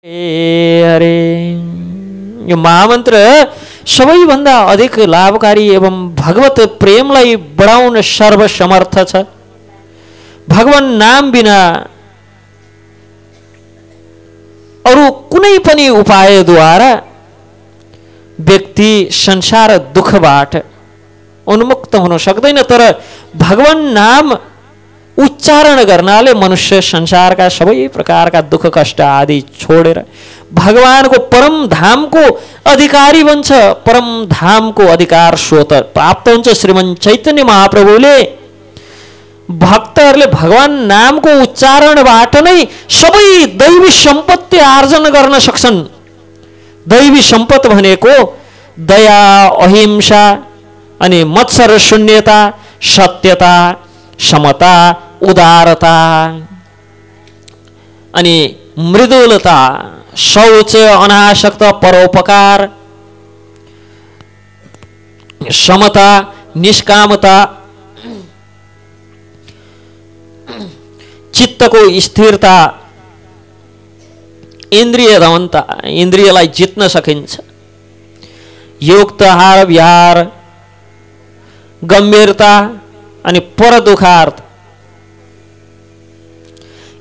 अरे यो महामन्त्र सबैभन्दा अधिक लाभकारी एवं भगवत प्रेमलाई बढाउन सर्वसमर्थ छ। भगवान नाम बिना अरु कुनै पनि उपायद्वारा व्यक्ति संसार दुःखबाट उन्मुक्त हुन सक्दैन। तर भगवान नाम उच्चारण गर्नाले मनुष्य संसारका सबै प्रकारका दुःख कष्ट आदि छोडेर भगवानको परम धामको अधिकारी बन्छ। परम धामको अधिकार स्वत प्राप्त हुन्छ। श्रीमन चैतन्य महाप्रभुले भक्तहरूले भगवान नामको उच्चारणबाट नै सबै दैवी सम्पत्ति आर्जन गर्न सक्छन्। दैवी सम्पत्ति भनेको दया, अहिंसा, अनि मत्सर शून्यता, सत्यता, समता, उदारता, अनि मृदुलता, शौच, अनासक्त, परोपकार, समता, निष्कामता, चित्तको स्थिरता, इन्द्रिय दमनता, इन्द्रियलाई जित्न सकिन्छ, युक्त आहार विहार, गम्भीरता, अनि पर दुखार्थ,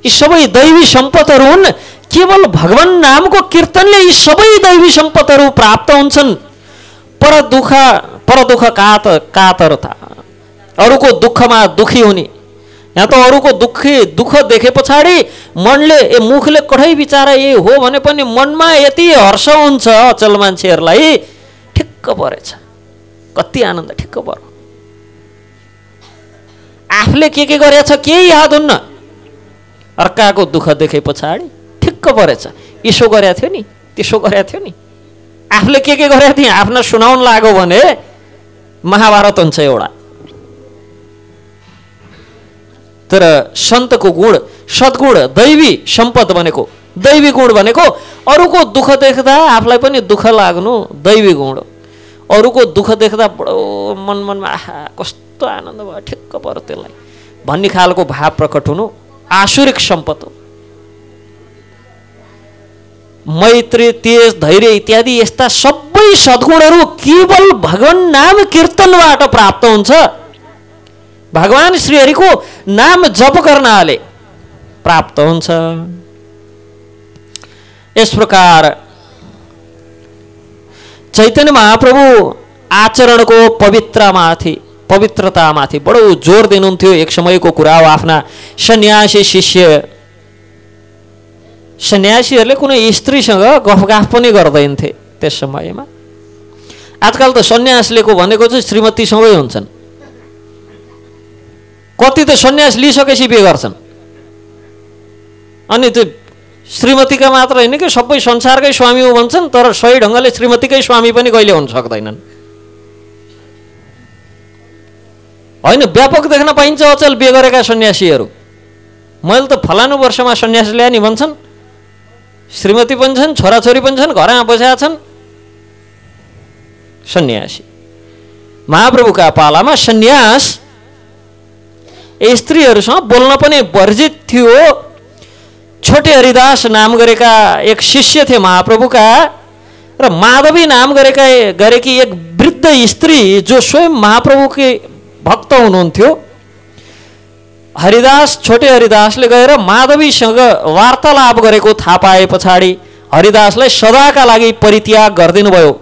यी सबै दैवी सम्पत्तिहरू हुन्। केवल भगवान नामको कीर्तनले यी सबै दैवी सम्पत्तिहरू प्राप्त हुन्छन्। पर दुख कातरता, अरूको दुःखमा दुखी हुने। यहाँ त अरूको दुःख देखे पछाडि मनले मुखले कठै बिचारा यही हो भने पनि मनमा यति हर्ष हुन्छ अचल मान्छेहरूलाई, ठिक्क परेछ। कति आनन्द ठिक्क पर्यो। आफूले के गरेछ केही याद हुन्न, अर्काको दुःख देखे पछाडि ठिक्क परेछ। यसो गरेको थियो नि, त्यसो गरेको थियो नि, आफूले के गरेको थिएँ आफ्नो सुनाउन लाग्यो भने महाभारत हुन्छ एउटा। तर सन्तको गुण, सद्गुण, दैवी सम्पद भनेको, दैवी गुण भनेको अरूको दुःख देख्दा आफूलाई पनि दुःख लाग्नु दैवी गुण। अरूको दुःख देख्दा बडो मनमा आहा कस्तो आनन्द भयो, ठिक्क पर्यो त्यसलाई भन्ने खालको भाव प्रकट हुनु आसुरिक सम्पद हो। मैत्री, तेज, धैर्य इत्यादि यस्ता सबै सद्गुणहरू केवल भगवान नाम कीर्तनबाट प्राप्त हुन्छ। भगवान श्रीहरिको नाम जप गर्नाले प्राप्त हुन्छ। यस प्रकार चैतन्य महाप्रभु आचरणको पवित्रतामाथि बडो जोड दिनुहुन्थ्यो। एक समयको कुरा हो, आफ्ना सन्यासी शिष्य, सन्यासीहरूले कुनै स्त्रीसँग गफगाफ पनि गर्दैनथे त्यस समयमा। आजकल त सन्यासलेको भनेको चाहिँ श्रीमतीसँगै हुन्छन्। कति त सन्यास लिइसकेपछि बिहे गर्छन्। अनि त्यो श्रीमतीका मात्र होइन कि सबै संसारकै स्वामी हो भन्छन्, तर सही ढङ्गले श्रीमतीकै स्वामी पनि कहिले हुन सक्दैनन्। होइन, व्यापक देख्न पाइन्छ अचल बिहे गरेका सन्यासीहरू। मैले त फलानु वर्षमा सन्यास ल्याए नि भन्छन्, श्रीमती पनि छन्, छोराछोरी पनि छन्, घरमा बसेका छन् सन्यासी। महाप्रभुका पालामा सन्यास स्त्रीहरूसँग बोल्न पनि वर्जित थियो। छोटे हरिदास नाम गरेका एक शिष्य थिए महाप्रभुका, र माधवी नाम गरेकी एक वृद्ध स्त्री जो स्वयं महाप्रभुकी भक्त हुनुहुन्थ्यो। छोटे हरिदासले गएर माधवीसँग वार्तालाप गरेको थाहा पाए पछाडि हरिदासलाई सदाका लागि परित्याग गरिदिनु भयो।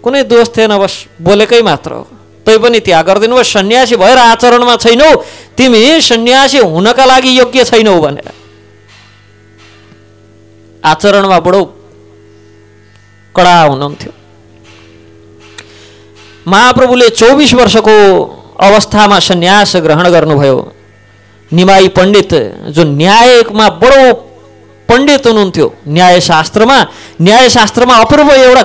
कुनै दोष थिएन, बस बोलेकै मात्र हो, तै पनि त्याग गरिदिनु भयो। सन्यासी भएर आचरणमा छैनौ, तिमी सन्यासी हुनका लागि योग्य छैनौ भनेर। आचरणमा बडो कडा हुनुहुन्थ्यो। महाप्रभुले 24 वर्षको अवस्थामा सन्यास ग्रहण गर्नुभयो। निमाई पण्डित जो न्यायमा बडो पण्डित हुनुहुन्थ्यो, न्यायशास्त्रमा अपूर्व एउटा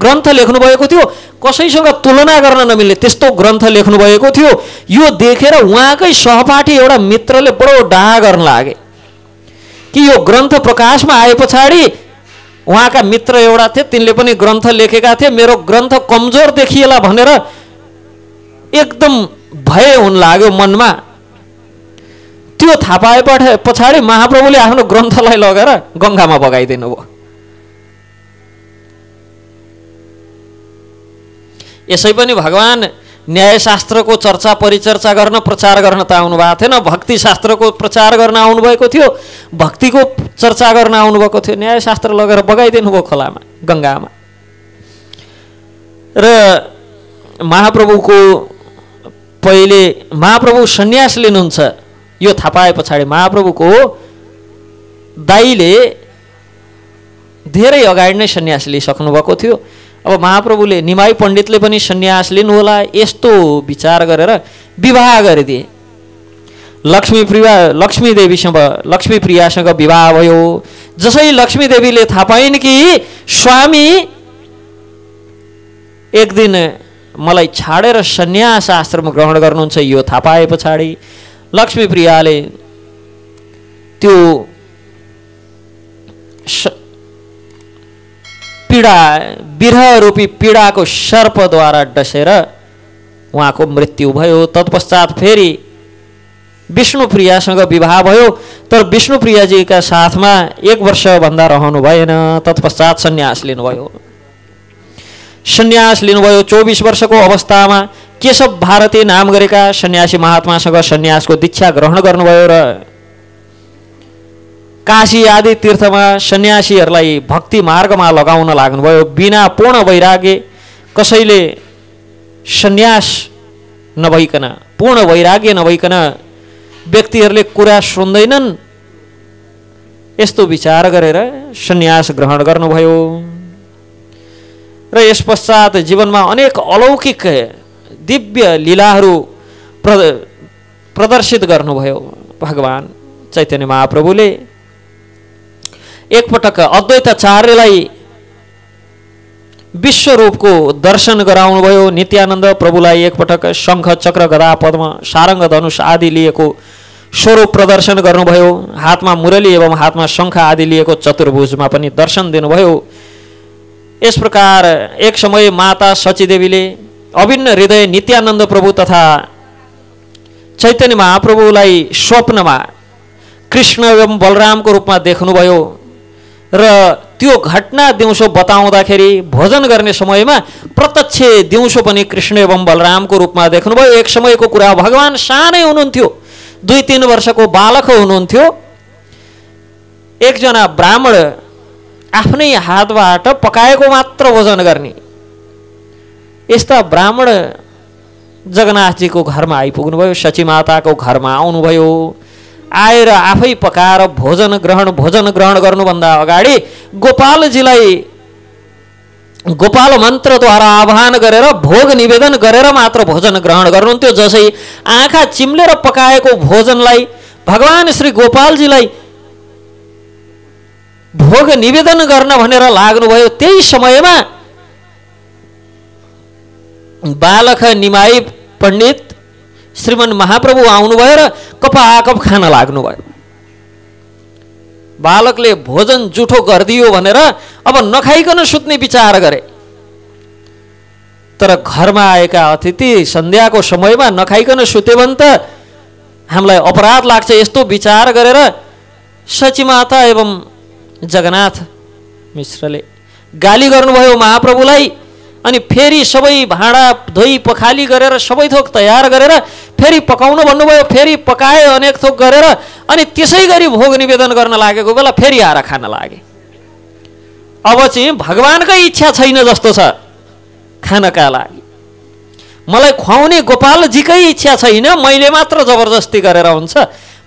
ग्रन्थ लेख्नुभएको थियो। कसैसँग तुलना गर्न नमिल्ने त्यस्तो ग्रन्थ लेख्नुभएको थियो। यो देखेर उहाँकै सहपाठी एउटा मित्रले बडो डाहा गर्न लागे कि यो ग्रन्थ प्रकाशमा आए पछाडि उहाँका मित्र एउटा थिए, तिनले पनि ग्रन्थ लेखेका थिए, मेरो ग्रन्थ कमजोर देखिएला भनेर एकदम भय हुन लाग्यो मनमा। त्यो थाहा पाए पछाडि महाप्रभुले आफ्नो ग्रन्थलाई लगेर गङ्गामा बगाइदिनु भयो। यसै पनि भगवान न्यायशास्त्रको चर्चा परिचर्चा गर्न प्रचार गर्न त आउनु भएको थिएन, भक्ति शास्त्रको प्रचार गर्न आउनुभएको थियो, भक्तिको चर्चा गर्न आउनुभएको थियो। न्यायशास्त्र लगेर बगाइदिनु भयो खोलामा, गङ्गामा। र महाप्रभुको पहिले महाप्रभु सन्यास लिनुहुन्छ, यो थाहा पाए पछाडि महाप्रभुको दाइले धेरै अगाडि नै सन्यास लिइसक्नु भएको थियो। अब महाप्रभुले निमाई पण्डितले पनि सन्यास लिनु होला यस्तो विचार गरेर विवाह गरिदिए। लक्ष्मी प्रियासँग विवाह भयो। जसै लक्ष्मी देवीले थाहा पाइन् कि स्वामी एक दिन मलाई छाडेर सन्यास आश्रम ग्रहण गर्नुहुन्छ, यो थाहा पाए पछाडि लक्ष्मी प्रियाले त्यो पीडा विरह रूपी पीडाको सर्पद्वारा डसेर उहाँको मृत्यु भयो। तत्पश्चात फेरि विष्णुप्रियासँग विवाह भयो, तर विष्णुप्रियाजीका साथमा 1 वर्षभन्दा रहनु भएन। तत्पश्चात सन्यास लिनुभयो। सन्यास लिनुभयो 24 वर्षको अवस्थामा केशव भारती नाम गरेका सन्यासी महात्मासँग सन्यासको दीक्षा ग्रहण गर्नुभयो र काशी आदि तीर्थमा सन्यासीहरूलाई भक्ति मार्गमा लगाउन लाग्नुभयो। बिना पूर्ण वैराग्य कसैले सन्यास नभइकन, पूर्ण वैराग्य नभइकन व्यक्तिहरूले कुरा सुन्दैनन्, यस्तो विचार गरेर सन्यास ग्रहण गर्नुभयो। र यस पश्चात जीवनमा अनेक अलौकिक दिव्य लीलाहरू प्रदर्शित गर्नुभयो भगवान चैतन्य महाप्रभुले। एकपटक अद्वैताचार्यलाई विश्वरूपको दर्शन गराउनुभयो। नित्यानन्द प्रभुलाई एकपटक शङ्ख चक्र गदा पद्म सारङ्ग धनुष आदि लिएको स्वरूप प्रदर्शन गर्नुभयो। हातमा मुरली एवं हातमा शङ्ख आदि लिएको चतुर्भुजमा पनि दर्शन दिनुभयो। यस प्रकार एक समय माता सचीदेवीले अभिन्न हृदय नित्यानन्द प्रभु तथा चैतन्य महाप्रभुलाई स्वप्नमा कृष्ण एवं बलरामको रूपमा देख्नुभयो र त्यो घटना दिउँसो बताउँदाखेरि भोजन गर्ने समयमा प्रत्यक्ष दिउँसो पनि कृष्ण एवं बलरामको रूपमा देख्नुभयो। एक समयको कुरा, भगवान सानै हुनुहुन्थ्यो, 2-3 वर्षको बालक हुनुहुन्थ्यो। एकजना ब्राह्मण आफ्नै हातबाट पकाएको मात्र भोजन गर्ने यस्ता ब्राह्मण जगन्नाथजीको घरमा आइपुग्नुभयो। सची माताको घरमा आउनुभयो। आएर आफै पकाएर भोजन ग्रहण गर्नुभन्दा अगाडि गोपालजीलाई गोपाल मन्त्रद्वारा आह्वान गरेर भोग निवेदन गरेर मात्र भोजन ग्रहण गर्नुहुन्थ्यो। जसै आँखा चिम्लेर पकाएको भोजनलाई भगवान श्री गोपालजीलाई भोग निवेदन गर्न भनेर लाग्नुभयो। त्यही समयमा बालक निमाई पण्डित श्रीमन महाप्रभु आउनुभयो र कपाकप खान लाग्नुभयो। बालकले भोजन जुठो गरिदियो भनेर अब नखाइकन सुत्ने विचार गरे। तर घरमा आएका अतिथि सन्ध्याको समयमा नखाइकन सुत्यो भने त हामीलाई अपराध लाग्छ, यस्तो विचार गरेर सची माता एवं जगन्नाथ मिश्रले गाली गर्नुभयो महाप्रभुलाई। अनि फेरि सबै भाँडा धोई पखाली गरेर सबै थोक तयार गरेर फेरि पकाउन भन्नुभयो। फेरि पकाए अनेक थोक गरेर अनि त्यसै गरी भोग निवेदन गर्न लागेको बेला फेरि आएर खान लागे। अब चाहिँ भगवानकै इच्छा छैन जस्तो छ खानका लागि, मलाई खुवाउने गोपालजीकै इच्छा छैन, मैले मात्र जबरजस्ती गरेर हुन्छ,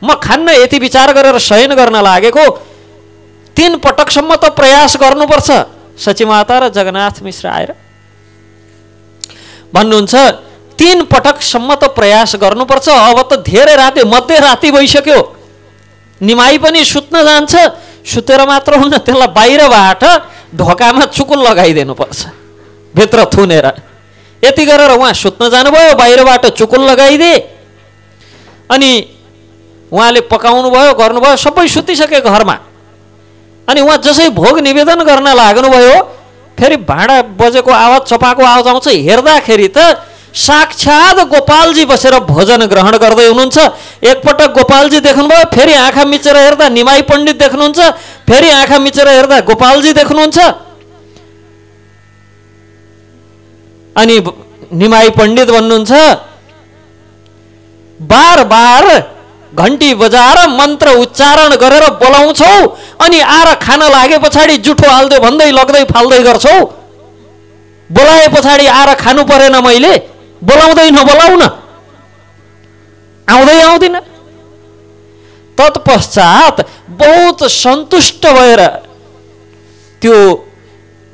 म खान्न यति विचार गरेर शयन गर्न लागेको। 3 पटकसम्म त प्रयास गर्नुपर्छ। सची माता र जगन्नाथ मिश्र आएर भन्नुहुन्छ 3 पटकसम्म त प्रयास गर्नुपर्छ। अब त धेरै राति मध्यराति भइसक्यो, निमाई पनि सुत्न जान्छ, सुतेर मात्र हुन्न, त्यसलाई बाहिरबाट ढोकामा चुकुल लगाइदिनु पर्छ भित्र थुनेर। यति गरेर उहाँ सुत्न जानुभयो, बाहिरबाट चुकुल लगाइदिए। अनि उहाँले पकाउनु भयो, गर्नुभयो, सबै सुतिसके घरमा। अनि उहाँ जसै भोग निवेदन गर्न लाग्नुभयो, फेरि भाँडा बजेको आवाज, चपाको आवाज आउँछ। हेर्दाखेरि त साक्षात गोपालजी बसेर भोजन ग्रहण गर्दै हुनुहुन्छ। एकपटक गोपालजी देख्नुभयो, फेरि आँखा मिचेर हेर्दा निमाई पण्डित देख्नुहुन्छ, फेरि आँखा मिचेर हेर्दा गोपालजी देख्नुहुन्छ। अनि निमाई पण्डित भन्नुहुन्छ, बार बार घन्टी बजाएर मन्त्र उच्चारण गरेर बोलाउँछौ, अनि आएर खान लागे पछाडि जुठो हाल्दै भन्दै लग्दै फाल्दै गर्छौ। बोलाए पछाडि आएर खानु परेन, मैले बोलाउँदै नबोलाउन, आउँदै आउँदिन। तत्पश्चात बहुत सन्तुष्ट भएर त्यो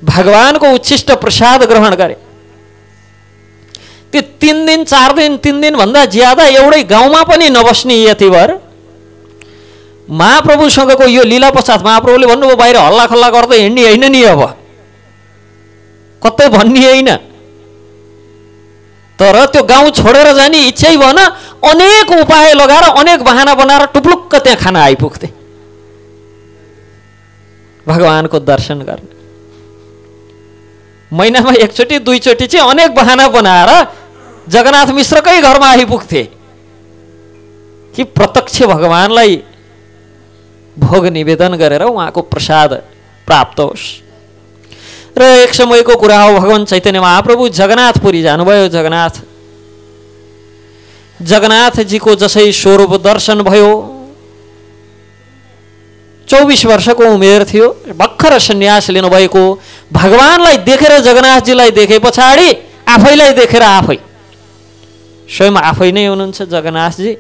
भगवानको उच्छिष्ट प्रसाद ग्रहण गरे। त्यो 3 दिन 4 दिन 3 दिन भन्दा ज्यादा एउटै गाउँमा पनि नबस्ने यतिभर महाप्रभुसँगको यो लीला पश्चात महाप्रभुले भन्नुभयो, बाहिर हल्ला खल्ला गर्दै हिँड्ने होइन नि, अब कतै भन्ने होइन। तर त्यो गाउँ छोडेर जाने इच्छै भएन। अनेक उपाय लगाएर अनेक बहाना बनाएर टुप्लुक्क त्यहाँ खान आइपुग्थे भगवानको दर्शन गर्ने। महिनामा एकचोटि दुईचोटि चाहिँ अनेक बहाना बनाएर जगन्नाथ मिश्रकै घरमा आइपुग्थे कि प्रत्यक्ष भगवानलाई भोग निवेदन गरेर उहाँको प्रसाद प्राप्त होस्। र एक समयको कुरा हो, भगवान चैतन्य महाप्रभु जगन्नाथपुरी जानुभयो। जगन्नाथजीको जसै स्वरूप दर्शन भयो, 24 वर्षको उमेर थियो, भर्खर सन्यास लिनुभएको। भगवानलाई देखेर जगन्नाथजीलाई देखे पछाडि आफैलाई देखेर आफै स्वयं आफै नै हुनुहुन्छ जगन्नाथजी।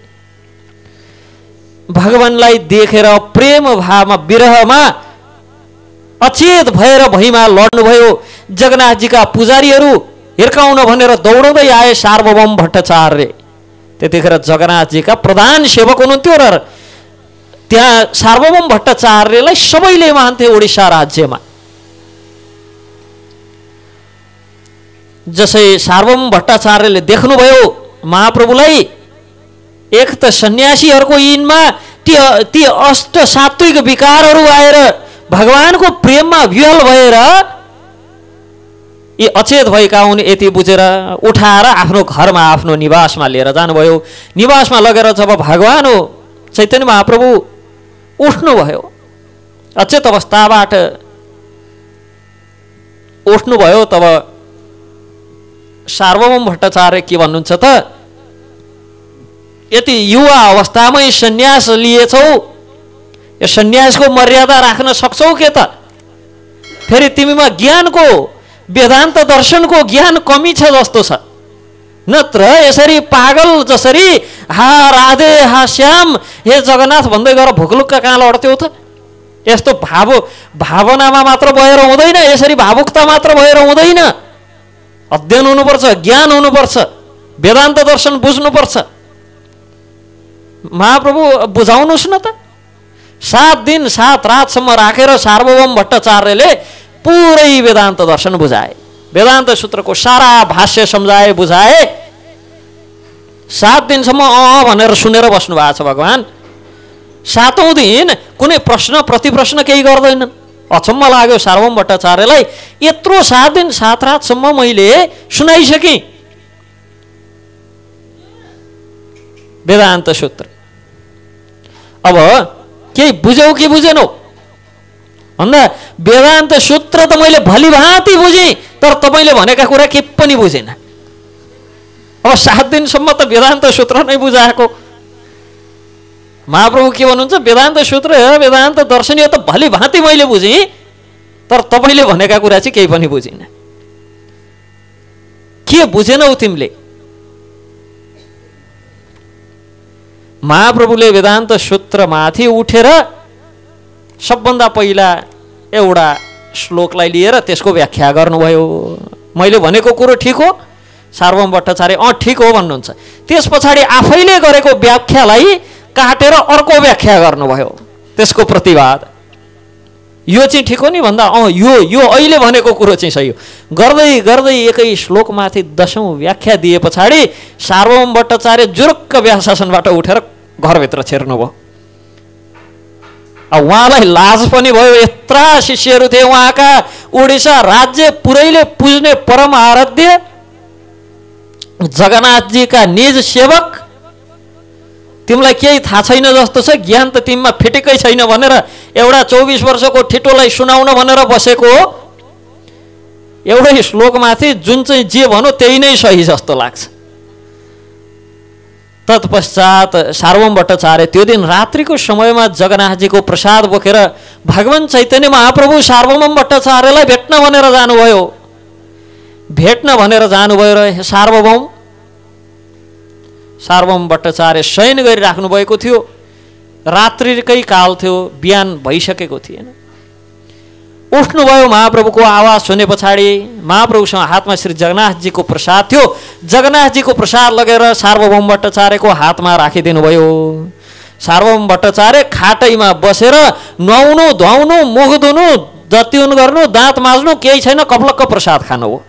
भगवानलाई देखेर प्रेम भावमा विरहमा अचेत भएर भैमा लड्नुभयो। जगन्नाथजीका पुजारीहरू हिर्काउन भनेर दौडाउँदै आए सार्वभौम भट्टाचार्य। त्यतिखेर जगन्नाथजीका प्रधान सेवक हुनुहुन्थ्यो र त्यहाँ सार्वभौम भट्टाचार्यलाई सबैले मान्थे ओडिसा राज्यमा। जसै सार्वभौम भट्टाचार्यले देख्नुभयो महाप्रभुलाई, एक त सन्यासीहरूको यिनमा ती अष्ट सात्विक विकारहरू आएर भगवानको प्रेममा विह्वल भएर यी अचेत भएका हुन्, यति बुझेर उठाएर आफ्नो घरमा आफ्नो निवासमा लिएर जानुभयो। निवासमा लगेर जब भगवान हो चैतन्य महाप्रभु उठ्नुभयो, अचेत अवस्थाबाट उठ्नुभयो, तब सार्वभौम भट्टाचार्य के भन्नुहुन्छ त, यति युवा अवस्थामै सन्यास लिएछौ, यो सन्यासको मर्यादा राख्न सक्छौ के त? फेरि तिमीमा ज्ञानको वेदान्त दर्शनको ज्ञान कमी छ जस्तो छ। नत्र यसरी पागल जसरी हा राधे हा श्याम हे जगन्नाथ भन्दै गएर भुकलुक्क कहाँ लड्थ्यौ त? यस्तो भावनामा मात्र भएर हुँदैन, यसरी भावुकता मात्र भएर हुँदैन। अध्ययन हुनुपर्छ, ज्ञान हुनुपर्छ, वेदान्त दर्शन बुझ्नुपर्छ। महाप्रभु बुझाउनुहोस् न त। 7 दिन 7 रातसम्म राखेर सार्वभौम भट्टाचार्यले पुरै वेदान्त दर्शन बुझाए, वेदान्त सूत्रको सारा भाष्य सम्झाए, बुझाए। 7 दिनसम्म भनेर सुनेर बस्नु भएको छ भगवान। 7औं दिन कुनै प्रश्न प्रतिप्रश्न केही गर्दैनन्। अचम्म लाग्यो सार्वभौम भट्टाचार्यलाई, यत्रो 7 दिन 7 रातसम्म मैले सुनाइसकेँ वेदान्त सूत्र, अब केही बुझ्यौ कि बुझेनौ भन्दा वेदान्त सूत्र त मैले भलीभाँति बुझेँ, तर तपाईँले भनेका कुरा के पनि बुझेन। अब 7 दिनसम्म त वेदान्त सूत्र नै बुझाएको। महाप्रभु के भन्नुहुन्छ, वेदान्त सूत्र वेदान्त दर्शन यो त भलीभाँति मैले बुझेँ, तर तपाईँले भनेका कुरा चाहिँ केही पनि बुझिन। के बुझेनौ तिमीले? महाप्रभुले वेदान्त सूत्रमाथि उठेर सबभन्दा पहिला एउटा श्लोकलाई लिएर त्यसको व्याख्या गर्नुभयो। मैले भनेको कुरो ठिक हो? सार्वभौम भट्टाचार्य ठिक हो भन्नुहुन्छ। त्यस पछाडि आफैले गरेको व्याख्यालाई काटेर अर्को व्याख्या गर्नुभयो, त्यसको प्रतिवाद। यो चाहिँ ठिक हो नि भन्दा यो अहिले भनेको कुरो चाहिँ सही हो गर्दै गर्दै एकै श्लोकमाथि 10औं व्याख्या दिए पछाडि सार्वभौम भट्टाचार्य जुरुक्क व्यासासनबाट उठेर घरभित्र छिर्नुभयो। अब उहाँलाई लाज पनि भयो, यत्रा शिष्यहरू थिए उहाँका, उडिसा राज्य पुरैले पुज्ने परम आराध्य जगन्नाथजीका निज सेवक तिमीलाई केही थाहा छैन जस्तो छ, ज्ञान त तिमीमा फिटेकै छैन भनेर एउटा 24 वर्षको ठिटोलाई सुनाउन भनेर बसेको हो। एउटै श्लोकमाथि जुन चाहिँ जे भनौँ त्यही नै सही जस्तो लाग्छ। तत्पश्चात सार्वभौम भट्टाचार्य त्यो दिन रात्रिको समयमा जगन्नाथजीको प्रसाद बोकेर भगवान चैतन्य महाप्रभु सार्वभौम भट्टाचार्यलाई भेट्न भनेर जानुभयो। भेट्न भनेर जानुभयो र सार्वभौम भट्टाचार्य शयन गरिराख्नु भएको थियो। रात्रिकै काल थियो, बिहान भइसकेको थिएन। उठ्नुभयो, महाप्रभुको आवाज सुने पछाडि महाप्रभुसँग हातमा श्री जगन्नाथजीको प्रसाद थियो। जगन्नाथजीको प्रसाद लगेर सार्वभौम भट्टाचार्यको हातमा राखिदिनु भयो। सार्वभौम भट्टाचार्य खाटैमा बसेर नुहाउनु धुवाउनु मुख धुनु जतिउन गर्नु दाँत माझ्नु केही छैन, कपलक्क प्रसाद खानु हो।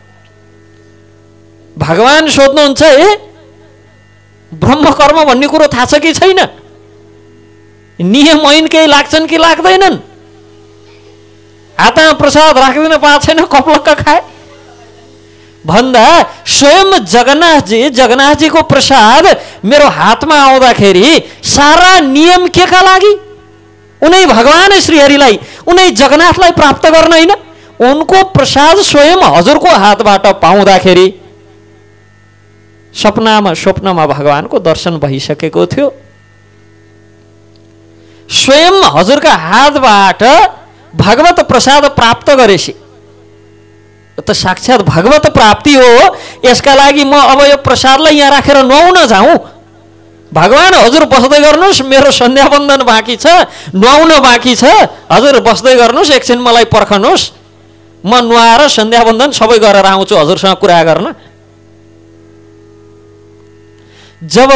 भगवान सोध्नुहुन्छ, ए ब्रह्मकर्म भन्ने कुरो थाहा छ कि छैन? नियम ऐन केही लाग्छन् कि लाग्दैनन्? हातमा प्रसाद राख्दिन पाएको छैन, कपलक्क खाए भन्दा स्वयं जगन्नाथजीको प्रसाद मेरो हातमा आउँदाखेरि सारा नियम के का लागि? उनै भगवान श्रीहरिलाई, उनै जगन्नाथलाई प्राप्त गर्न होइन। उनको प्रसाद स्वयं हजुरको हातबाट पाउँदाखेरि स्वप्नमा भगवानको दर्शन भइसकेको थियो। स्वयं हजुरका हातबाट भगवत प्रसाद प्राप्त गरेपछि त साक्षात भगवत प्राप्ति हो। यसका लागि म अब यो प्रसादलाई यहाँ राखेर नुहाउन जाउँ? भगवान हजुर बस्दै गर्नुहोस्, मेरो सन्ध्यावन्दन बाँकी छ, नुहाउन बाँकी छ, हजुर बस्दै गर्नुहोस्, एकछिन मलाई पर्खनुहोस्, म नुहाएर सन्ध्यावन्दन सबै गरेर आउँछु हजुरसँग कुरा गर्न। जब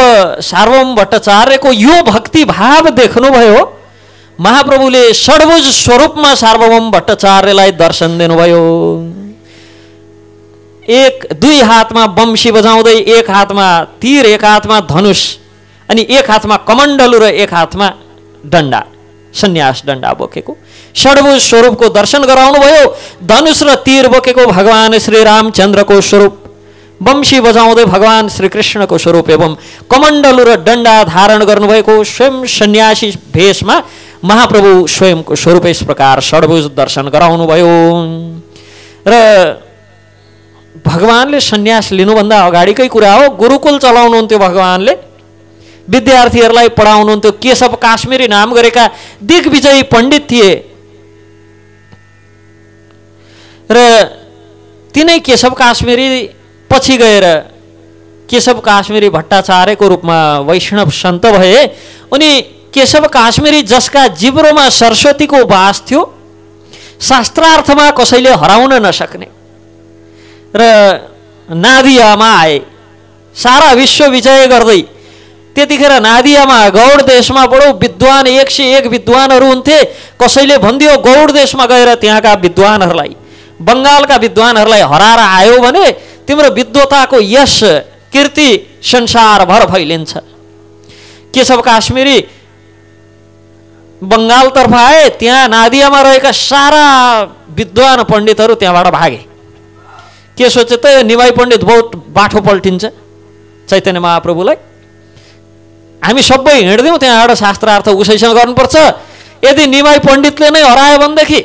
सार्वभौम भट्टाचार्यको यो भक्ति भाव देख्नुभयो, महाप्रभुले षड्भुज स्वरूपमा सार्वभौम भट्टाचार्यलाई दर्शन दिनुभयो। दुई हातमा बम्सी बजाउँदै, एक हातमा तीर, एक हातमा धनुष, अनि एक हातमा कमण्डलु र एक हातमा डन्डा, सन्यास डन्डा बोकेको षड्भुज स्वरूपको दर्शन गराउनु भयो। धनुष र तीर बोकेको भगवान श्री रामचन्द्रको स्वरूप, बम्सी बजाउँदै भगवान श्री कृष्णको स्वरूप एवं कमण्डलु र डन्डा धारण गर्नुभएको स्वयं सन्यासी भेषमा महाप्रभु स्वयंको स्वरूप यस प्रकार षड्भुज दर्शन गराउनु भयो। र भगवानले सन्यास लिनुभन्दा अगाडिकै कुरा हो, गुरुकुल चलाउनुहुन्थ्यो भगवानले, विद्यार्थीहरूलाई पढाउनुहुन्थ्यो। केशव काश्मीरी नाम गरेका दिग्विजयी पण्डित थिए र तिनै केशव काश्मीरी पछि गएर केशव काश्मीरी भट्टाचार्यको रूपमा वैष्णव सन्त भए। उनी केशव काश्मीरी जसका जिब्रोमा सरस्वतीको वास थियो, शास्त्रार्थमा कसैले हराउन नसक्ने, र नादियामा आए सारा विश्व विजय गर्दै। त्यतिखेर नादियामा गौड देशमा बडो विद्वान 101 विद्वानहरू हुन्थे। कसैले भनिदियो गौड देशमा गएर त्यहाँका विद्वानहरूलाई, बङ्गालका विद्वानहरूलाई हराएर आयो भने तिम्रो विद्वताको यश कीर्ति संसारभर फैलिन्छ। केशव काश्मीरी बङ्गालतर्फ आए, त्यहाँ नादियामा रहेका सारा विद्वान पण्डितहरू त्यहाँबाट भागे। के सोचे त, निमाई पण्डित बहुत बाठो पल्टिन्छ चैतन्य महाप्रभुलाई, हामी सबै हिँड्दिउँ त्यहाँबाट शास्त्रार्थ उसैसँग गर्नुपर्छ। यदि निमाई पण्डितले नै हरायो भनेदेखि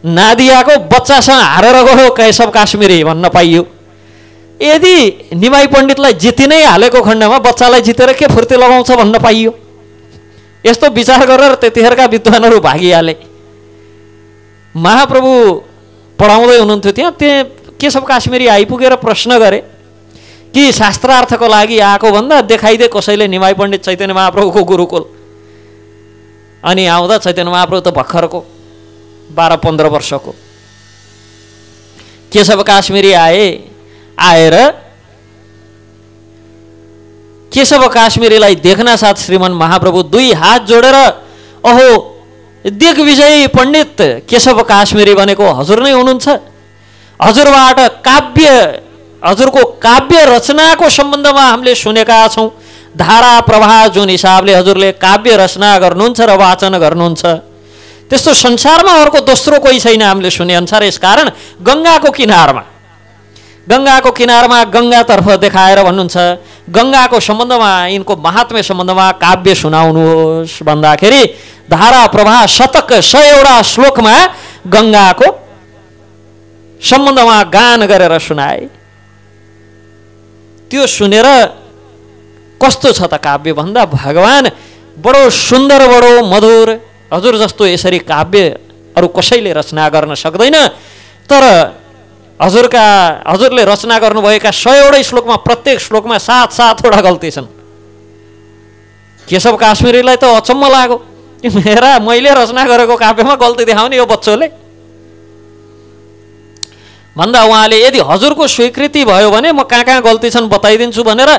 नादियाको बच्चासँग हारेर गयो केशव काश्मीरी भन्न पाइयो। यदि निमाई पण्डितलाई जिति नै हालेको खण्डमा बच्चालाई जितेर के फुर्ती लगाउँछ भन्न पाइयो। यस्तो विचार गरेर त्यतिखेरका विद्वानहरू भागिहाले। महाप्रभु पढाउँदै हुनुहुन्थ्यो त्यहाँ केशव काश्मीरी आइपुगेर प्रश्न गरे कि शास्त्रार्थको लागि आएको भन्दा देखाइदे कसैले निमाई पण्डित चैतन्य महाप्रभुको गुरुकुल। अनि आउँदा चैतन्य महाप्रभु त भर्खरको 12-15 वर्षको। केशव काश्मीरी आएर केशव काश्मीरीलाई देख्न साथ श्रीमन महाप्रभु दुई हात जोडेर, अहो दिग्विजयी पण्डित केशव काश्मीरी भनेको हजुर नै हुनुहुन्छ, हजुरबाट हजुरको काव्य रचनाको सम्बन्धमा हामीले सुनेका छौँ। धारा प्रवाह जुन हिसाबले हजुरले काव्य रचना गर्नुहुन्छ र वाचन गर्नुहुन्छ, त्यस्तो संसारमा अर्को दोस्रो कोही छैन हामीले सुने अनुसार। यसकारण गङ्गाको किनारमा गङ्गाको किनारमा गङ्गातर्फ देखाएर भन्नुहुन्छ गङ्गाको सम्बन्धमा यिनको महात्म्य सम्बन्धमा काव्य सुनाउनुहोस् भन्दाखेरि धारा प्रवाह शतक 100वटा श्लोकमा गङ्गाको सम्बन्धमा गान गरेर सुनाए। त्यो सुनेर कस्तो छ त काव्य भन्दा भगवान बडो सुन्दर बडो मधुर, हजुर जस्तो यसरी काव्य अरू कसैले रचना गर्न सक्दैन। तर हजुरले रचना गर्नुभएका 100वटै श्लोकमा प्रत्येक श्लोकमा 7-7वटा गल्ती छन्। केशव काश्मीरीलाई त अचम्म लाग्यो, मैले रचना गरेको काव्यमा गल्ती देखाउने यो बच्चोले भन्दा उहाँले यदि हजुरको स्वीकृति भयो भने म कहाँ कहाँ गल्ती छन् बताइदिन्छु भनेर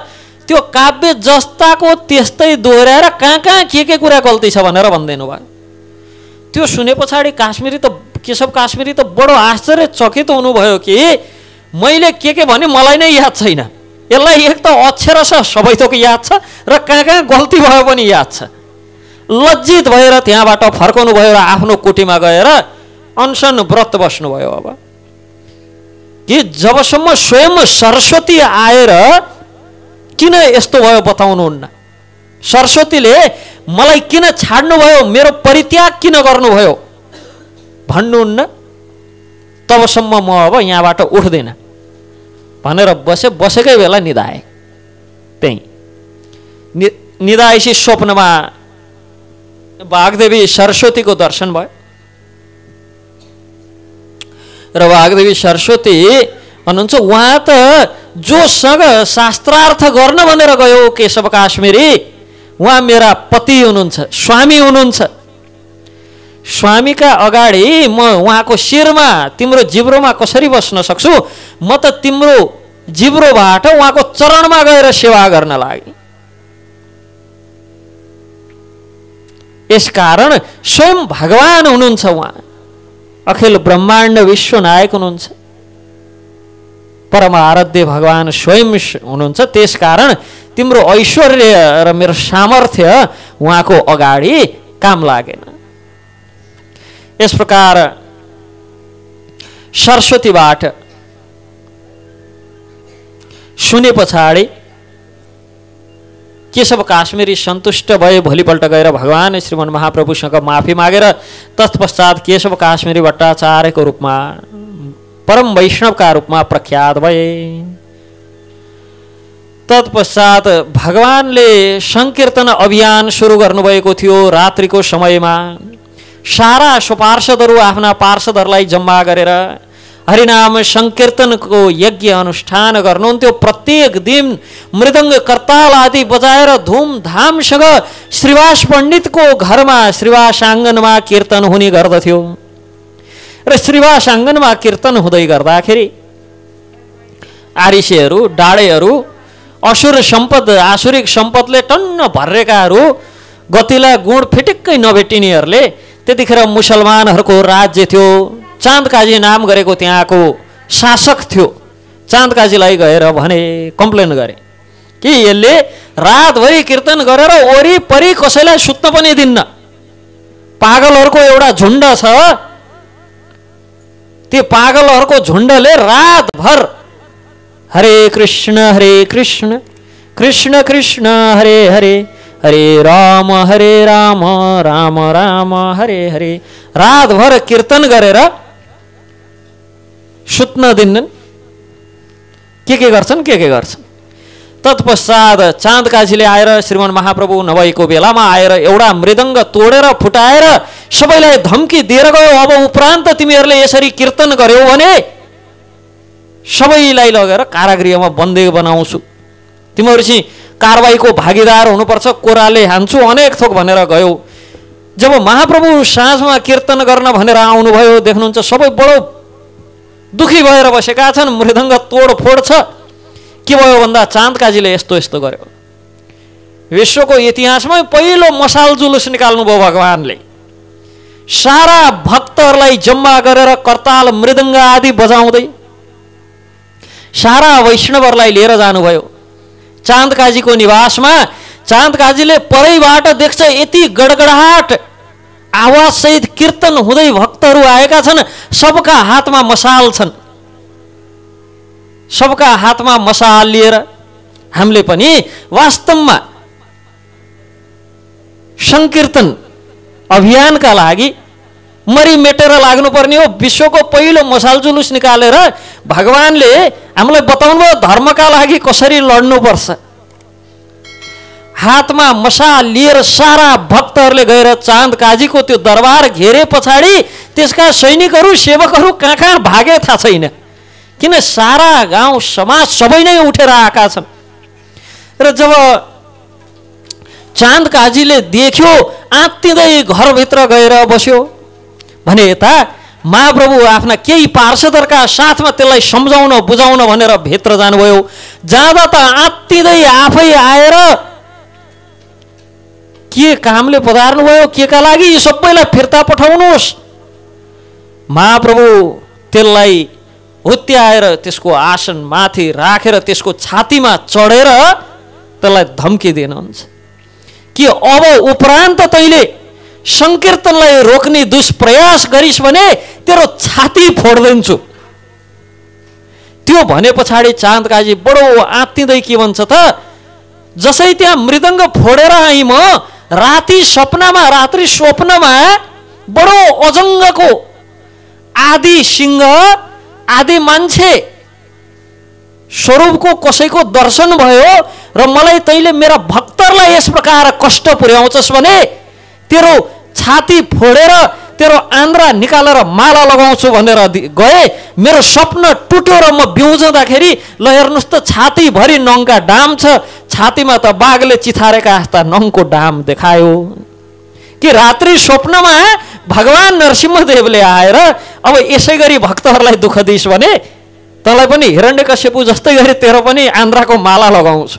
त्यो काव्य जस्ताको त्यस्तै दोहोऱ्याएर कहाँ के कुरा गल्ती छ भनेर भनिदिनु भयो। त्यो सुने पछाडि केशव काश्मीरी त बडो आश्चर्यचकित हुनुभयो कि मैले के भने मलाई नै याद छैन, यसलाई एक त अक्षरशः सबै थोक याद छ र कहाँ गल्ती भयो पनि याद छ। लज्जित भएर त्यहाँबाट फर्काउनु भयो र आफ्नो कुटीमा गएर अनसन व्रत बस्नुभयो। अब कि जबसम्म स्वयं सरस्वती आएर किन यस्तो भयो बताउनुहुन्न, सरस्वतीले मलाई किन छाड्नुभयो, मेरो परित्याग किन गर्नुभयो भन्नुहुन्न, तबसम्म म अब यहाँबाट उठ्दैन भनेर बसेकै बेला निधाए। त्यही निधाएपछि स्वप्नमा वाग्देवी सरस्वतीको दर्शन भयो र वाग्देवी सरस्वती भन्नुहुन्छ उहाँ त जोसँग शास्त्रार्थ गर्न भनेर गयो केशव काश्मीरी, उहाँ मेरा पति हुनुहुन्छ, स्वामी हुनुहुन्छ। स्वामीका अगाडि म उहाँको शिरमा तिम्रो जिब्रोमा कसरी बस्न सक्छु, म त तिम्रो जिब्रोबाट उहाँको चरणमा गएर सेवा गर्न लागे। यसकारण स्वयं भगवान हुनुहुन्छ, उहाँ अखिल ब्रह्माण्ड विश्व नायक हुनुहुन्छ, परम आराध्य भगवान स्वयं हुनुहुन्छ। त्यसकारण तिम्रो ऐश्वर्य र मेरो सामर्थ्य उहाँको अगाडि काम लागेन। यस प्रकार सरस्वतीबाट सुने पछाडि केशव काश्मीरी सन्तुष्ट भए। भोलिपल्ट गएर भगवान श्रीमन महाप्रभुसँग माफी मागेर तत्पश्चात केशव काश्मीरी भट्टाचार्यको रूपमा परम वैष्णवका रूपमा प्रख्यात भए। तत्पश्चात भगवानले संकीर्तन अभियान सुरु गर्नुभएको थियो। रात्रिको समयमा सारा सुपार्षदहरू आफ्ना पार्षदहरूलाई जम्मा गरेर हरिनाम संकीर्तनको यज्ञ अनुष्ठान गर्नुहुन्थ्यो। प्रत्येक दिन मृदङ्ग करताल आदि बजाएर धुमधामसँग श्रीवास पण्डितको घरमा श्रीवास आँगनमा कीर्तन हुने गर्दथ्यो। र श्रीवास आँगनमा कीर्तन हुँदै गर्दाखेरि आरिसेहरू, डाडेहरू, असुर सम्पद, आसुरिक सम्पदले टन्न भरेकाहरू, गतिला गुण फिटिक्कै नभेटिनेहरूले, त्यतिखेर मुसलमानहरूको राज्य थियो। चाँदकाजी नाम गरेको त्यहाँको शासक थियो। चाँदकाजीलाई गएर भने, कम्प्लेन गरे कि यसले रातभरि कीर्तन गरेर वरिपरि कसैलाई सुत्न पनि दिन्न, पागलहरूको एउटा झुण्ड छ, त्यो पागलहरूको झुण्डले रातभर हरे कृष्ण कृष्ण कृष्ण हरे हरे, हरे राम राम राम हरे हरे, रातभर कीर्तन गरेर सुत्न दिन्नन्। के गर्छन् के गर्छन्। तत्पश्चात चाँदकाजीले आएर श्रीमन महाप्रभु नभएको बेलामा आएर एउटा मृदङ्ग तोडेर फुटाएर सबैलाई धम्की दिएर गयो, अब उपरान्त तिमीहरूले यसरी कीर्तन गर्यौ भने सबैलाई लगेर कारागृहमा बन्दी बनाउँछु, तिमीहरू चाहिँ कारबाहीको भागीदार हुनुपर्छ, कोराले हान्छु, अनेक थोक भनेर गयो। जब महाप्रभु साँझमा कीर्तन गर्न भनेर आउनुभयो, देख्नुहुन्छ सबै बडो दुखी भएर बसेका छन्, मृदङ्ग तोडफोड छ। के भयो भन्दा चाँदकाजीले यस्तो गर्यो। विश्वको इतिहासमै पहिलो मसाल जुलुस निकाल्नुभयो भगवानले। सारा भक्तहरूलाई जम्मा गरेर करताल मृदङ्ग आदि बजाउँदै सारा वैष्णवहरूलाई लिएर जानुभयो चाँदकाजीको निवासमा। चाँदकाजीले परैबाट देख्छ यति गडगडाट आवाज सहित कीर्तन हुँदै भक्तहरू आएका छन्, सबका हातमा मसाल छन्। सबका हातमा मसाल लिएर हामीले पनि वास्तवमा संकीर्तन अभियानका लागि मरिमेटेर लाग्नुपर्ने हो। विश्वको पहिलो मसाल जुलुस निकालेर भगवानले हामीलाई बताउनुभयो धर्मका लागि कसरी लड्नुपर्छ। हातमा मसाल लिएर सारा भक्तहरूले गएर चाँद काजीको त्यो दरबार घेरे पछाडि त्यसका सैनिकहरू सेवकहरू कहाँ कहाँ भागे थाहा छैन, किन सारा गाउँ समाज सबै नै उठेर आएका छन्। र जब चाँद काजीले देख्यो आत्तिँदै घरभित्र गएर बस्यो भने यता महाप्रभु आफ्ना केही पार्षदहरूका साथमा त्यसलाई सम्झाउन बुझाउन भनेर भित्र जानुभयो। जाँदा त आत्तिँदै आफै आएर के कामले पधार्नुभयो, के का लागि, यी सबैलाई फिर्ता पठाउनुहोस्। महाप्रभु त्यसलाई हुत्याएर त्यसको आसन माथि राखेर त्यसको छातीमा चढेर त्यसलाई धम्की दिनुहुन्छ कि अब उपरान्त तैँले संकीर्तनलाई रोक्ने दुष्प्रयास गरिस् भने तेरो छाती फोड्दिन्छु। त्यो भने पछाडि चाँद काजी बडो आत्तिँदै के भन्छ त, जसै त्यहाँ मृदङ्ग फोडेर आइ म राति स्वप्नमा बडो अजङ्गको आदि सिंह आदि मान्छे स्वरूपको कसैको दर्शन भयो र मलाई तैँले मेरा भक्तहरूलाई यस प्रकार कष्ट पुर्याउँछस् भने तेरो छाती फोडेर तेरो आन्द्रा निकालेर माला लगाउँछु भनेर गए। मेरो स्वप्न टुट्यो र म बिउजँदाखेरि ल हेर्नुहोस् त छातीभरि नङका डाम छ, छातीमा त बाघले चिथारेका जस्ता नङको डाम देखायो। कि रात्रि स्वप्नमा भगवान नरसिंहदेवले आएर अब यसै गरी भक्तहरूलाई दुःख दिइस् भने तँलाई पनि हिरण्यकश्यपु जस्तै गरी तेरो पनि आन्द्राको माला लगाउँछु।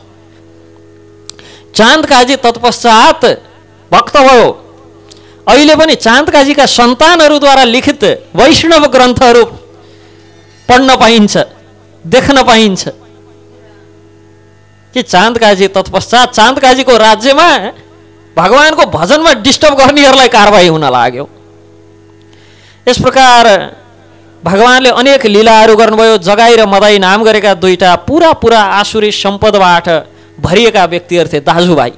चाँद काजी तत्पश्चात भक्त भयो। अहिले पनि चाँद काजीका सन्तानहरूद्वारा लिखित वैष्णव ग्रन्थहरू पढ्न पाइन्छ, देख्न पाइन्छ कि चाँद काजी तत्पश्चात चाँद काजीको राज्यमा भगवानको भजनमा डिस्टर्ब गर्नेहरूलाई कारबाही हुन लाग्यो। यस प्रकार भगवानले अनेक लीलाहरू गर्नुभयो। जगाई र मदाई नाम गरेका दुईटा पुरा आसुरी सम्पदबाट भरिएका व्यक्तिहरू थिए, दाजुभाइ।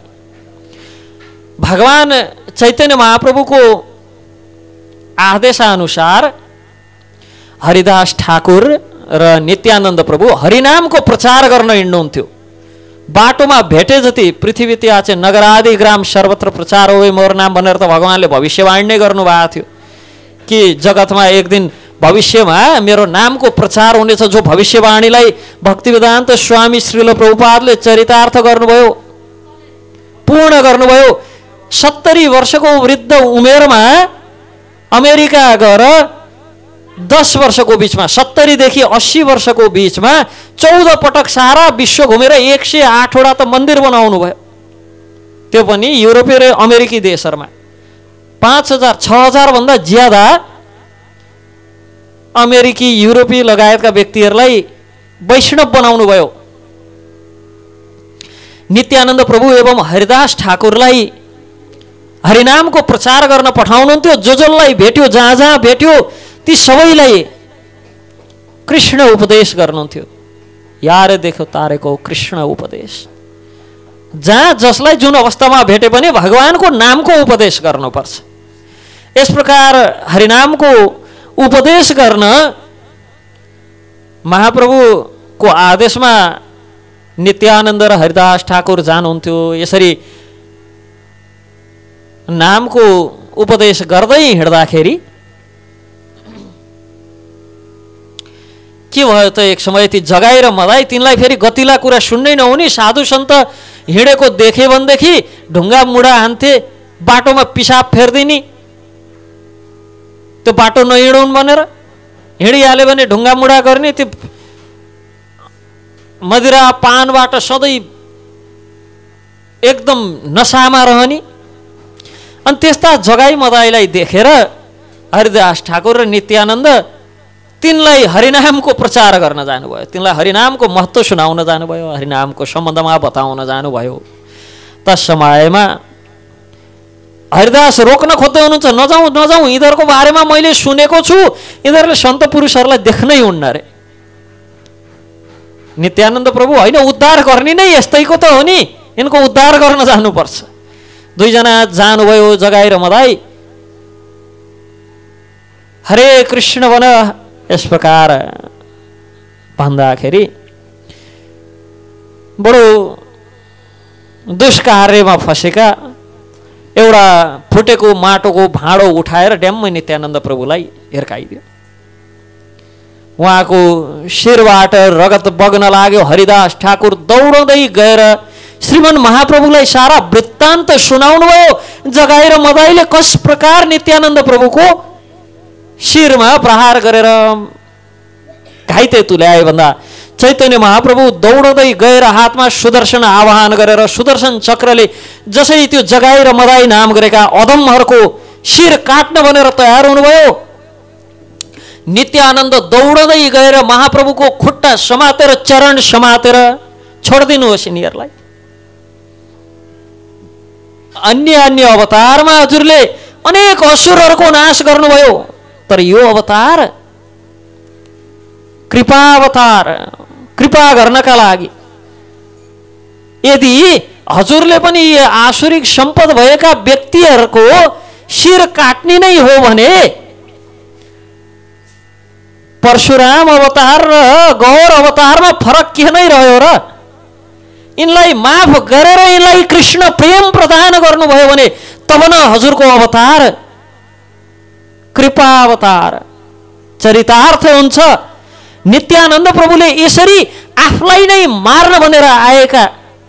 भगवान चैतन्य महाप्रभुको आदेशानुसार हरिदास ठाकुर र नित्यानन्द प्रभु हरिनामको प्रचार गर्न हिँड्नुहुन्थ्यो। बाटोमा भेटे जति पृथ्वी त्याचे नगरादि ग्राम सर्वत्र प्रचार हो मोर नाम भनेर त भगवानले भविष्यवाणी नै गर्नुभएको थियो कि जगतमा एक दिन भविष्यमा मेरो नामको प्रचार हुनेछ। जो भविष्यवाणीलाई भक्तिवेदान्त स्वामी श्रील प्रभुपादले चरितार्थ गर्नुभयो, पूर्ण गर्नुभयो। 70 वर्षको वृद्ध उमेरमा अमेरिका गएर 10 वर्षको बिचमा 70 देखि 80 वर्षको बिचमा 14 पटक सारा विश्व घुमेर 108 वटा त मन्दिर बनाउनु भयो। त्यो पनि युरोपीय र अमेरिकी देशहरूमा 5000 6000 भन्दा ज्यादा अमेरिकी युरोपी लगायतका व्यक्तिहरूलाई वैष्णव बनाउनु भयो। नित्यानन्द प्रभु एवं हरिदास ठाकुरलाई हरिनामको प्रचार गर्न पठाउनुहुन्थ्यो। जसलाई भेट्यो, जहाँ जहाँ भेट्यो ती सबैलाई कृष्ण उपदेश गर्नुहुन्थ्यो। यार देखो तारेको कृष्ण उपदेश। जहाँ जसलाई जुन अवस्थामा भेटे पनि भगवानको नामको उपदेश गर्नुपर्छ। यस प्रकार हरिनामको उपदेश गर्न महाप्रभुको आदेशमा नित्यानन्द र हरिदास ठाकुर जानुहुन्थ्यो। यसरी नामको उपदेश गर्दै हिँड्दाखेरि के भयो त, एक समय ती जगाई र मदाई तिनलाई फेरि गतिला कुरा सुन्नै नहुने। साधु सन्त हिँडेको देखे भनेदेखि ढुङ्गा मुढा हान्थे, बाटोमा पिसाब फेर्दिने। त्यो बाटो नहिँडौन् भनेर हिँडिहाल्यो भने ढुङ्गा मुढा गर्ने। त्यो मदिरा पानबाट सधैँ एकदम नसामा रहने। अनि त्यस्ता जगाई मदाईलाई देखेर हरिदास ठाकुर र नित्यानन्द तिनलाई हरिनामको प्रचार गर्न जानुभयो। तिनलाई हरिनामको महत्त्व सुनाउन जानुभयो, हरिनामको सम्बन्धमा बताउन जानुभयो। तस समयमा हरिदास रोक्न खोज्दै हुनुहुन्छ, नजाउँ नजाउँ, यिनीहरूको बारेमा मैले सुनेको छु, यिनीहरूले सन्त पुरुषहरूलाई देख्नै हुन्न रे। नित्यानन्द प्रभु होइन, उद्धार गर्ने नै यस्तैको त हो नि, यिनको उद्धार गर्न जानुपर्छ। दुईजना जानुभयो जगाई र मदाई, हरे कृष्ण भन यस प्रकार भन्दाखेरि बडो दुष्कार्यमा फसेका एउटा फुटेको माटोको भाँडो उठाएर ड्याम्मै नित्यानन्द प्रभुलाई हिर्काइदियो। उहाँको शिरबाट रगत बग्न लाग्यो। हरिदास ठाकुर दौडँदै गएर श्रीमन महाप्रभुलाई सारा वृत्तान्त सुनाउनु भयो। जगाई र मदाईले कस प्रकार नित्यानन्द प्रभुको शिरमा प्रहार गरेर घाइते तुल्याए भन्दा चैतन्य महाप्रभु दौडँदै गएर हातमा सुदर्शन आवाहन गरेर सुदर्शन चक्रले जसै त्यो जगाई र मदाई नाम गरेका अधमहरूको शिर काट्न भनेर तयार हुनुभयो। नित्यानन्द दौडँदै गएर महाप्रभुको खुट्टा समातेर चरण समातेर छोडिदिनुहोस् यिनीहरूलाई। अन्य अन्य अवतारमा हजुरले अनेक असुरहरूको नाश गर्नुभयो, तर यो अवतार कृपा अवतार, कृपा गर्नका लागि। यदि हजुरले पनि आसुरिक सम्पद भएका व्यक्तिहरूको शिर काट्ने नै हो भने परशुराम अवतार र गौर अवतारमा फरक के नै रह्यो र? यिनलाई माफ गरेर यिनलाई कृष्ण प्रेम प्रदान गर्नुभयो भने तब न हजुरको अवतार कृपा अवतार चरितार्थ हुन्छ। नित्यानन्द प्रभुले यसरी आफूलाई नै मार्न भनेर आएका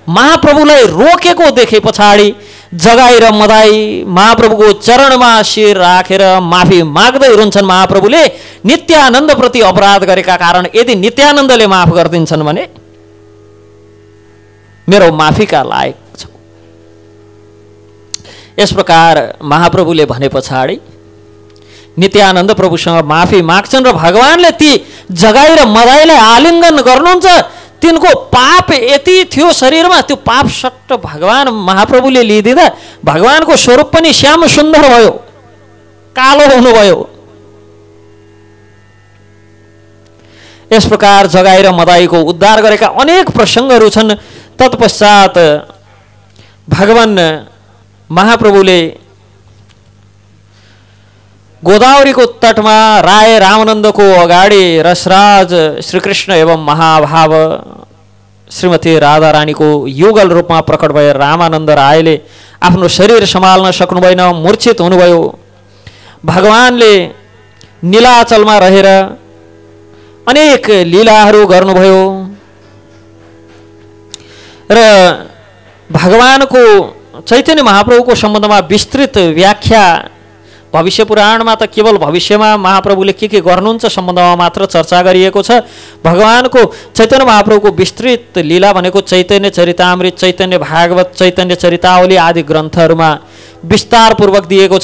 महाप्रभुलाई रोकेको देखे पछाडि जगाई र मदाई महाप्रभुको चरणमा शिर राखेर माफी माग्दै हुन्छन्। महाप्रभुले नित्यानन्द प्रति अपराध गरेका कारण यदि नित्यानन्दले माफ गरिदिन्छन् भने मेरो माफीका लायक छ। यस प्रकार महाप्रभुले भने पछाडि नित्यानन्द प्रभुसँग माफी माग्छन् र भगवानले ती जगाई र मदाईलाई आलिङ्गन गर्नुहुन्छ। तिनको पाप यति थियो शरीरमा, त्यो पाप सट्ट भगवान महाप्रभुले लिइदिँदा भगवानको स्वरूप पनि श्याम सुन्दर भयो, कालो हुनुभयो। यस प्रकार जगाई र मदाईको उद्धार गरेका अनेक प्रसङ्गहरू छन्। तत्पश्चात भगवान महाप्रभुले गोदावरीको तटमा राय रामानन्दको अगाडि रसराज श्रीकृष्ण एवं महाभाव श्रीमती राधा रानीको युगल रूपमा प्रकट भए रामानन्द रायले आफ्नो शरीर सम्हाल्न सक्नु भएन, मूर्छित हुनुभयो। भगवानले नीलाचलमा रहेर अनेक लीलाहरू गर्नुभयो र भगवानको चैतन्य महाप्रभुको सम्बन्धमा विस्तृत व्याख्या भविष्य पुराणमा त केवल भविष्यमा महाप्रभुले के गर्नुहुन्छ सम्बन्धमा मात्र चर्चा गरिएको छ। भगवानको चैतन्य महाप्रभुको विस्तृत लीला भनेको चैतन्य चरितामृत, चैतन्य भागवत, चैतन्य चरितावली आदि ग्रन्थहरूमा विस्तारपूर्वक दिएको छ।